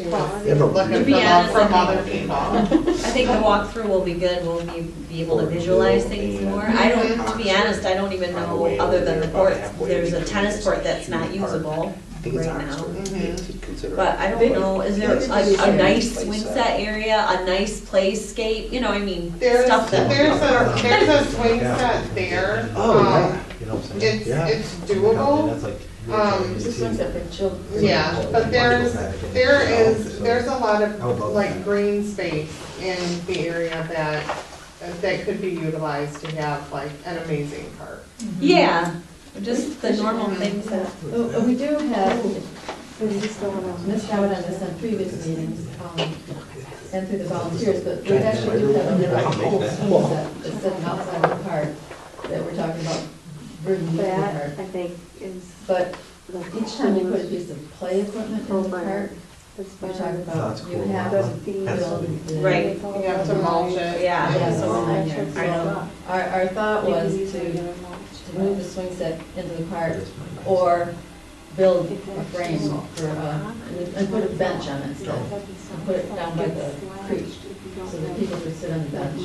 she was looking To be for love honest, from I other think- people. I think the walkthrough will be good, we'll be able to visualize things more. I don't, to be honest, I don't even know, other than the courts, there's a tennis court that's not usable I think it's right now. Oxford. To consider. But I don't know, is there a nice swing set area, a nice playscape, you know, I mean, There's stuff that. a swing set there. Oh, Um, yeah. You know what I'm saying? It's, Yeah. it's I mean, doable. that's like. It's just one step for children. Yeah, but there's a lot of like green space in the area that could be utilized to have like an amazing park. Yeah, just the normal things that. We do have, missed out on this on previous meetings, and through the volunteers, but we actually do have another whole swing set that's sitting outside the park that we're talking about bringing into the That, park. I think, is. But each time you put a piece of play equipment in the park, you're talking about, That's you cool. have The to fees. build. the- Right. You have to mulch it. Yeah, Yeah, so so in there. I know. Our thought was to move the swing set into the park or build a frame for, and put a bench on it instead. And put it down by the creek so that people could sit on the bench.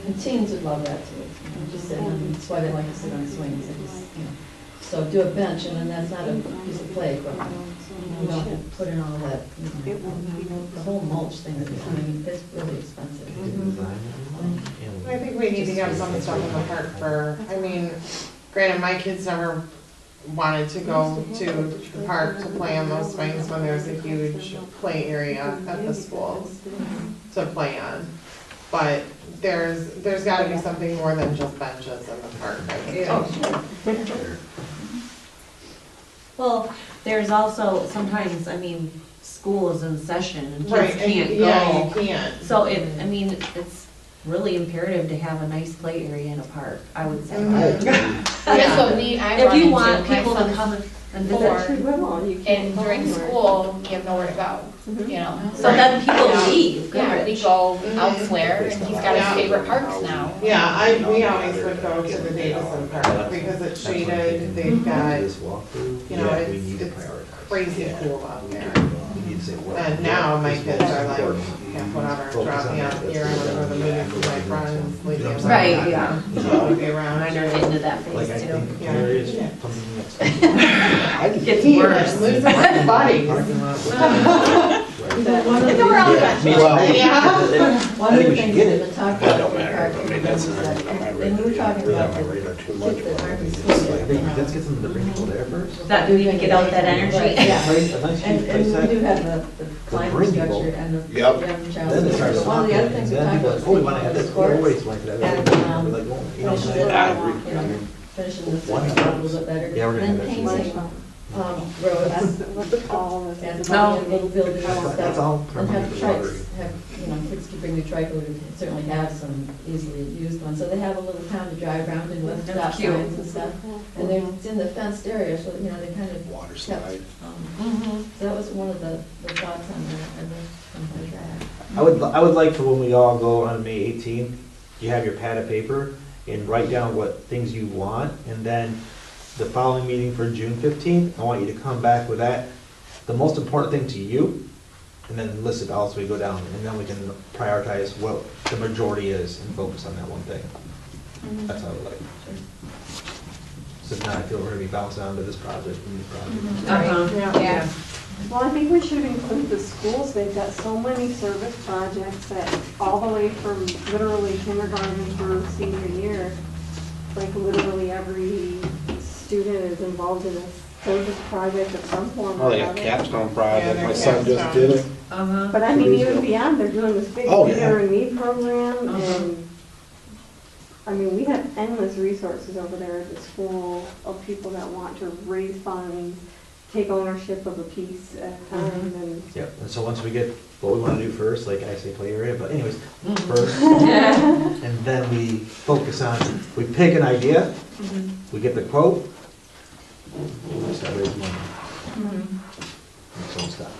And teens would love that too. Just sit on, that's why they like to sit on swings. They just, you know. So do a bench and then that's not a piece of play equipment. You don't have to put in all that, you know, the whole mulch thing, I mean, it's really expensive. I think we need to have some stuff in the park for, I mean, granted, my kids never wanted to go to the park to play on those swings when there's a huge play area at the schools to play on. But there's gotta be something more than just benches in the park, I think. Well, there's also, sometimes, I mean, school is in session and Right, kids and can't yeah, you go. can't. So I mean, it's really imperative to have a nice play area in a park, I would say. Mhm. I agree. That's what I If run you into. want My people to son's come and Four. visit. And during school, you have nowhere to go, you know? So then people Yeah. leave. Yeah, we go Mhm. elsewhere, and he's got Yeah. his favorite parks now. Yeah, we always would go to the Davison Park because it's shaded, they've got, you know, it's crazy cool out there. And now my kids are like, yeah, whatever, drop me off here, I'm gonna go to the movies with my friends, leave me alone. Right, yeah. I'll be around. Mine are getting to that Like, I phase too. think Yeah. there is something that's. Gets He worse. is losing my buddies. One of the- We're all Yeah. good. Well, Yeah. One of the we should things get we've it. been talking That about. don't in the matter. park I mean, that's is not- that- I'm not And ready we were to talking do that about on the my radar too much, kids that aren't in but- school I yet. think let's get them to bring people there first. That we need to get out that energy. Right, yeah. A nice And, huge and place we do that. have the climate bring people. structure and the Yep. young child. Then it starts One of the talking, other things and we then talked people are about. like, oh, we want to have this, we sports always want to have and, that. We're like, well, you know, finishing the, I agree. finishing the One second of round a those. little bit better. Yeah, we're gonna Then have that too. painting, roads That's all of and it. little buildings and stuff. That's all And have permanent trikes, lottery. have, you know, kids can bring their trike, we certainly have some easily used ones, so they have a little town to drive around in with That's stop cute. signs and stuff. And they're, it's in the fenced area, so, you know, they kind of Water kept, slide. so that was one of the thoughts on that, and then, I would like for when we all go on May 18th, you have your pad of paper and write down what things you want, and then the following meeting for June 15th, I want you to come back with that, the most important thing to you, and then list it all as we go down, and then we can prioritize what the majority is and focus on that one thing. That's how I would like. So now I feel we're gonna be bouncing onto this project and this project. Uh-huh. Yeah. Well, I think we should include the schools. They've got so many service projects that all the way from literally kindergarten through senior year, like literally every student is involved in a service project of some form Oh, or they got another. capstone Yeah, project, they're my son just capstones. did it. Uh-huh. But I mean, even beyond, they're doing this big Oh, yeah. Peter and Me program, Uh-huh. and, I mean, we have endless resources over there at the school of people that want to raise funds, take ownership of a piece at a time, and Yep, and so once we get what we wanna do first, like I say play area, but anyways, first, and then we focus on, we pick an idea, we get the quote, we start raising money. So stop.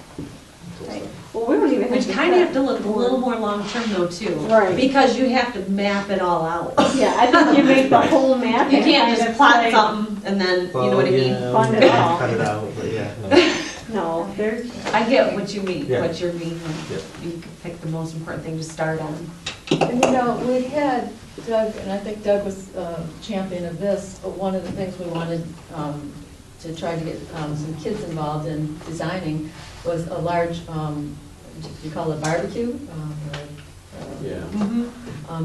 Right. well, we don't even have Which to. kind of have set- to look a little more long-term though too. Right. Because you have to map it all out. Yeah, I think you make the whole map. You and can't kind just of plot say, something and then, you know what I mean? Fund it all. Cut it out, but yeah, no. No, there's, I get what you mean, Yeah. what you're meaning. Yep. You could pick the most important thing to start on. And you know, we had Doug, and I think Doug was champion of this, but one of the things we wanted to try to get some kids involved in designing was a large, you call it barbecue? Yeah.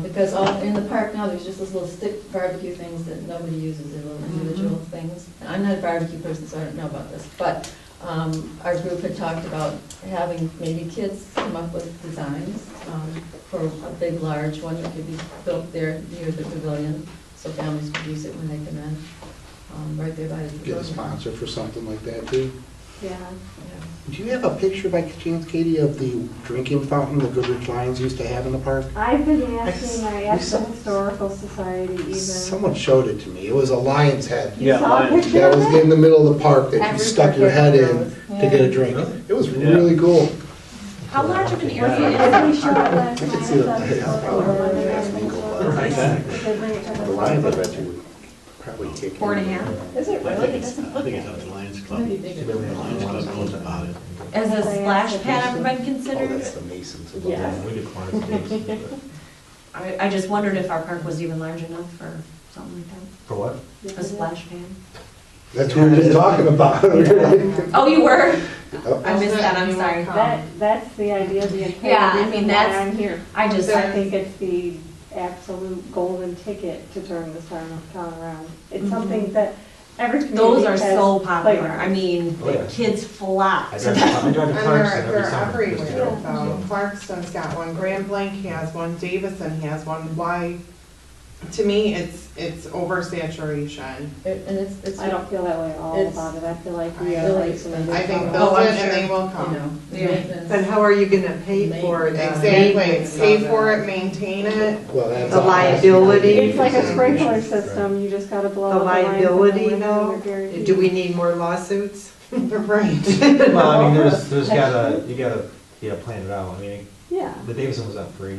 Because in the park now, there's just those little stick barbecue things that nobody uses, they're little individual things. And I'm not a barbecue person, so I don't know about this, but our group had talked about having maybe kids come up with designs for a big, large one that could be built there near the pavilion, so families could use it when they come in, right there by the Get a pavilion. sponsor for something like that too. yeah. Do you have a picture by chance, Katie, of the drinking fountain the Goodrich Lions used to have in the park? I've been asking, I asked the saw- Historical Society even. Someone showed it to me. It was a lion's head. You saw a picture That of was it? in the middle of the park that you Every stuck your park head has in those. to get a drink. It was really cool. How large of an area Did we is show the it park? last I night? could see the- That's historical Monday, I think so. Exactly. They bring it to The the lions, I park. bet you would probably kick. 4.5? Is it I really? think it's up to Lions Club. Maybe bigger. The Lions Club owns about it. Has a splash pad ever been Oh, considered? that's the Masons. Yes. We could quantify it. I just wondered if our park was even large enough for something like For what? that, a splash pad. That's what we've been talking about. Oh, you were? Oh. I missed that, I'm sorry. That's the idea, the entire Yeah, I reason mean, why that's- I'm here. I just, I think it's the absolute golden ticket to turn this town around. It's Mhm. something that every community those are has so popular. playgrounds. I mean, Oh, yeah. kids flock I to drive them. to And Clarkson they're every summer. just to everywhere, go. Clarkston's got one, Grand Blanc has one, Davison has one, why, to me, it's oversaturation. And it's. I don't feel that way at all It's- about it. I feel like we I are really- isolated. I think from they'll it. do it and they will You come. know, Yeah. maintenance. But how are you gonna pay for the Exactly, maintenance pay of for it? it, maintain it. Well, that's The all. liability. It's like a sprinkler system, you just gotta blow The out the lines. and liability then though, they're guaranteed. do we need more lawsuits? Right. Well, I mean, there's gotta, you gotta plan it out. I mean, Yeah. the Davidson was not free.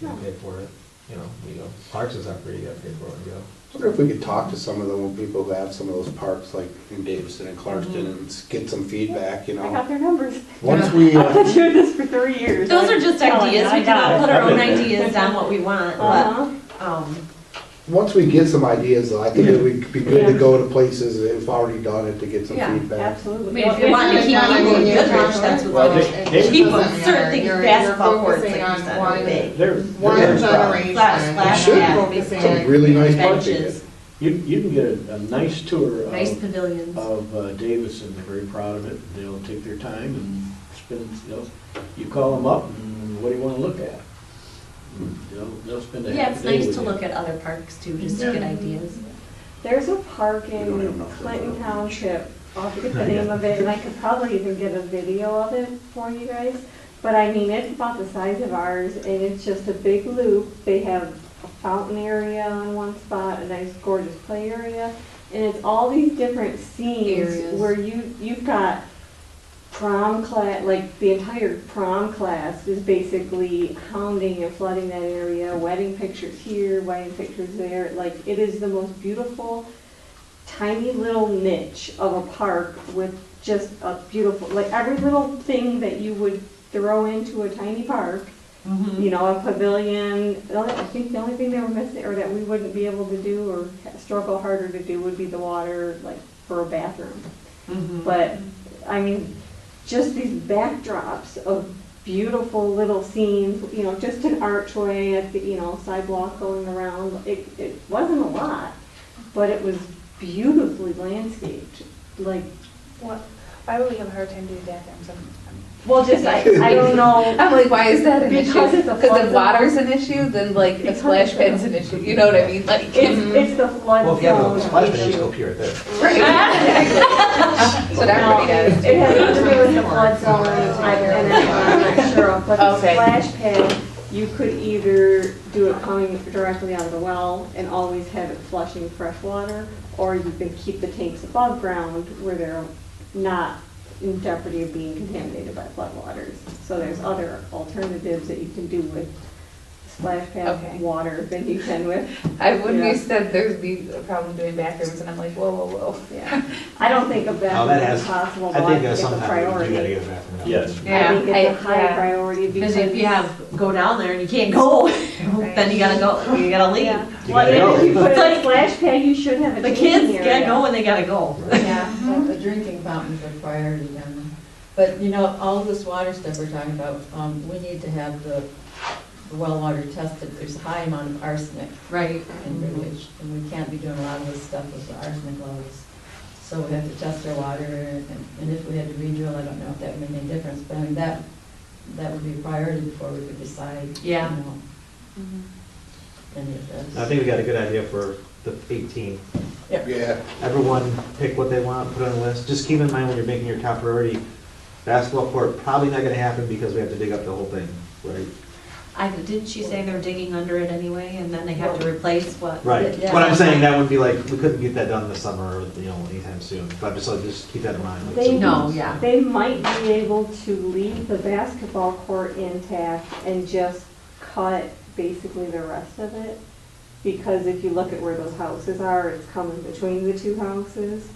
You gotta pay for it. You go. Parks is not free, you gotta pay for it and go. I wonder if we could talk to some of the people who have some of those parks, like in Davidson and Clarkston, and get some feedback, you I know? got their numbers. Once we, I've been doing this for 3 years. Those are I'm just telling you, ideas, I we can got all it. put our own ideas down what we want, but, Uh-huh. once we get some ideas, though, I think it would be good to go to places that have already done it to get some Yeah, feedback. I Absolutely. mean, if you want to keep people in Goodrich, that's Well, what they- they keep them, Doesn't certain matter. things, You're basketball courts, like focusing you on said, one- are big. One They're- generation. Splash Sure. pad, Focusing It's a on really nice park to benches, get. You can get a nice tour nice of, pavilions. Davidson. They're very proud of it. They'll take their time and spend, you call them up and what do you want to look at? They'll spend a Yeah, half it's a day nice with to you. look at other parks too, just to get ideas. There's a park We don't have in enough Clinton room. Township, I'll forget the name of it, and I could probably even get a video of it for you guys. But I mean, it's about the size of ours, and it's just a big loop. They have a fountain area on one spot, a nice gorgeous play area, and it's all these different scenes Areas. where you've got prom class, like the entire prom class is basically hounding and flooding that area, wedding pictures here, wedding pictures there. Like, it is the most beautiful, tiny little niche of a park with just a beautiful, like every little thing that you would throw into a tiny park, you know, a pavilion. I think the only thing they were missing, or that we wouldn't be able to do or struggle harder to do, would be the water, like for a bathroom. But, I mean, just these backdrops of beautiful little scenes, you know, just an archway at the, you know, sidewalk going around. It wasn't a lot, but it was beautifully landscaped. Like, What, why would we have a hard time doing bathrooms? well, just, I don't know. I'm like, why is that an issue? Because it's a Because flood if zone. water's an issue, then like a Because splash it's a- pad's an issue, you know what I mean? Like, It's the flood Well, if you have a zone splash pad, you issue. just go pee right there. that's what everybody does. It has nothing to do with the flood zone, and I'm not sure of, but the Okay. splash pad, you could either do it coming directly out of the well and always have it flushing fresh water, or you can keep the tanks above ground where they're not in jeopardy of being contaminated by floodwaters. So there's other alternatives that you can do with splash Okay. pad water than you can with, I wouldn't Yeah. be said there'd be a problem doing bathrooms, and I'm like, whoa, whoa, whoa. yeah. I don't think a Oh, bathroom that is has, possible, I but I think think it's a sometimes you gotta priority. get a bathroom. done. Yes. I think it's a high Yeah. priority because. Because if you have, go down there and you can't go, then you gotta go, you gotta leave. Yeah. You Well, gotta even if you go. put It's in a like- splash pad, you should have a The changing kids area. gotta go when they gotta go. Yeah, the drinking fountains are priority then. But, you know, all this water stuff we're talking about, we need to have the well water tested. There's a high amount of arsenic Right. in Goodrich, and we can't be doing a lot of this stuff with the arsenic levels. So we have to test our water, and if we had to redrill, I don't know if that would make any difference, but I mean, that would be a priority before we could decide, you Yeah. know, any of this. I think we got a good idea for the 18th. Yeah, Everyone pick what they want, put on a list. Just keep in mind when you're making your top priority, basketball court, probably not gonna happen because we have to dig up the whole thing, right? Didn't she say they're digging under it anyway, and then they have to replace what? Right. Yeah. What I'm saying, that would be like, we couldn't get that done this summer or, anytime soon. But just keep that in mind. Like, They- No, yeah. They might be able to leave the basketball court intact and just cut basically the rest of it. Because if you look at where those houses are, it's coming between the two houses.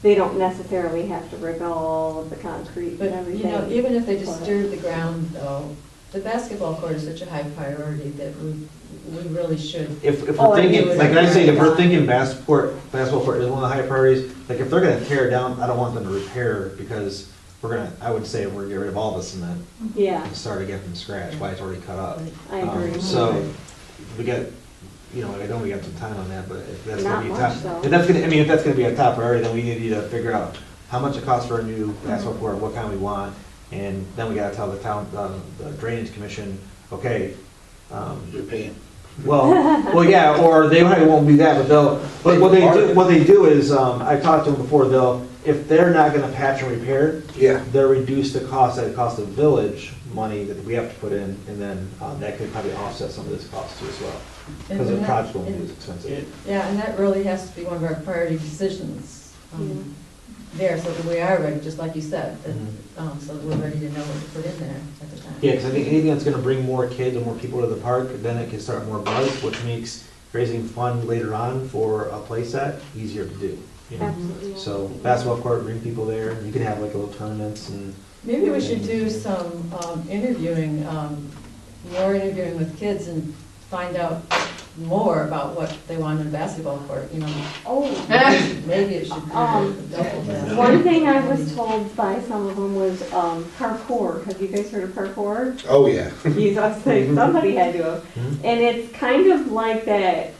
They don't necessarily have to rip all of the concrete But, and everything. you know, even if they But- disturb the ground though, the basketball court is such a high priority that we really should. If Oh, we're I thinking, do. like I say, if we're thinking basketball court is one of the high priorities, like if they're gonna tear it down, I don't want them to repair because I would say we're gonna get rid of all the cement Yeah, and start again from scratch, why it's already cut up. I agree. So, we got, I know we got some time on that, but if that's gonna Not be much, top, though. if that's gonna be a top priority, then we need to figure out how much it costs for a new basketball court, what kind we want, and then we gotta tell the town, the drainage commission, okay, you're paying. Well, yeah, or they probably won't do that, but what they do is, I've talked to them before, if they're not gonna patch and repair, Yeah. they'll reduce the cost at the cost of village money that we have to put in, and then, that could probably offset some of this cost too as well. Because the project won't be as expensive. Yeah, and that really has to be one of our priority decisions there, so that we are ready, just like you said, that, so that we're ready to know what to put in there at the time. Yeah, because I think anything that's gonna bring more kids or more people to the park, then it can start more buzz, which makes raising fund later on for a playset easier to do. You know? Absolutely. So basketball court, bring people there, you can have like little tournaments and. Maybe we should do some interviewing, more interviewing with kids and find out more about what they want in a basketball court, you know. Oh. Maybe it should be double that. One thing I was told by some of them was parkour. Have you guys heard of parkour? Oh, yeah. You must say somebody had to have. And it's kind of like that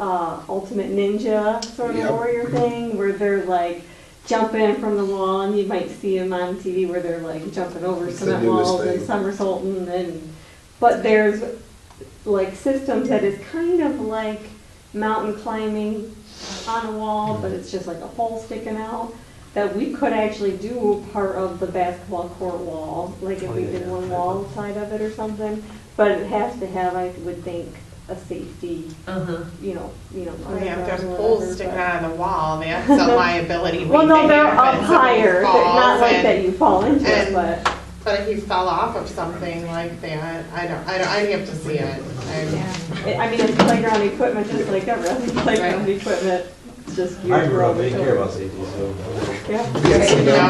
Ultimate Ninja sort of Yep. warrior thing where they're like jumping from the wall, and you might see them on TV where they're like jumping over It's the cement newest walls and thing. somersaulting, and but there's like systems that is kind of like mountain climbing on a wall, but it's just like a pole sticking out, that we could actually do part of the basketball court wall, like if we did one wall side of it or something, but it has to have, I would think, a safety, you know. Well, yeah, if there's or poles whatever, sticking but- out of the wall, that's some liability. Well, no, they're if up it's higher, they're not like falls that you fall into it, and- but. But if you fell off of something like that, I'd have to see it. I mean, it's playground equipment, just like every other playground equipment, it's just. I grew up, they geared didn't care for- about safety, so. Yeah.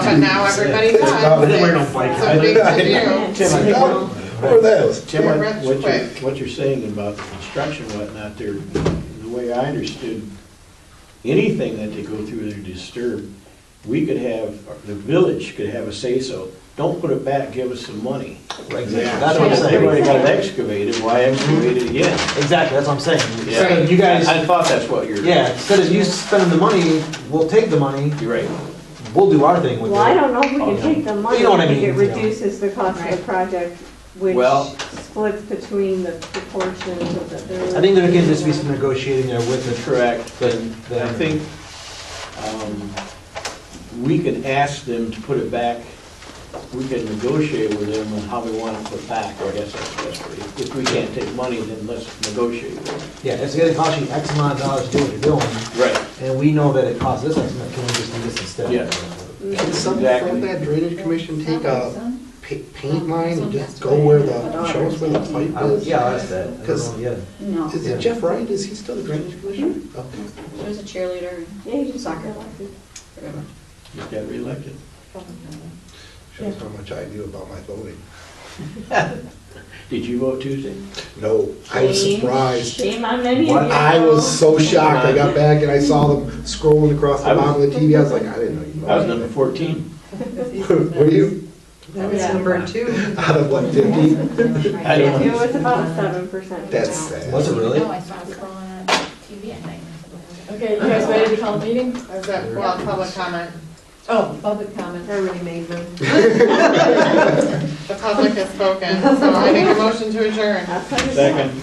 But now everybody It's does. about- But they wear no bike It's a big to-do. Tim, I think Oh, what are those? Tim, They're what rich you're, quick. what you're saying about the construction and whatnot, there, the way I understood, anything that they go through there disturb, we could have, the village could have a say-so. Don't put it back, give us some money. Exactly, that's what I'm They've already saying. got it excavated, why excavate it again? Exactly, that's what I'm saying. Yeah. Instead of you guys, I thought that's what you're. yeah, instead of you spending the money, we'll take the money, You're right. we'll do our thing with it. Well, I don't know if we can take the money, You know what I I think it mean, you know. reduces the cost of the project, which Well- splits between the proportions of the village. I think there can just be some negotiating there with the. Correct. the- I think we could ask them to put it back, we could negotiate with them on how we want it put back, I guess that's the best way. If we can't take money, then let's negotiate with them. Yeah, it's gonna cost you X amount of dollars to do what you're doing, Right. and we know that it costs this X amount, can we just do this instead? Yeah. Can somebody Exactly. from that drainage commission take a paint line and just go where show us where the pipe is? Yeah, I'll ask that. I don't Because- know yet. No, Is it Jeff Wright, is he still the drainage commissioner? Okay. she was a cheerleader. Yeah, you just soccer. Just got reelected. Shows how much I knew about my voting. Did you vote Tuesday? No, I was surprised. Shame on many of What? you. I was so shocked. I got back and I saw them scrolling across the I was- bottom of the TV. I was like, I didn't know you I was voted. number 14. Were you? That was number 2. Out of what, 50? I don't It know. was about a 7%. That's turnout. sad. Was it really? No, I saw it scrolling on TV at night. Okay, you guys ready to call the meeting? Is that, well, public comment? Oh, public comment. I already made them. The public has spoken, so I make a motion to adjourn. I'll tell you Second.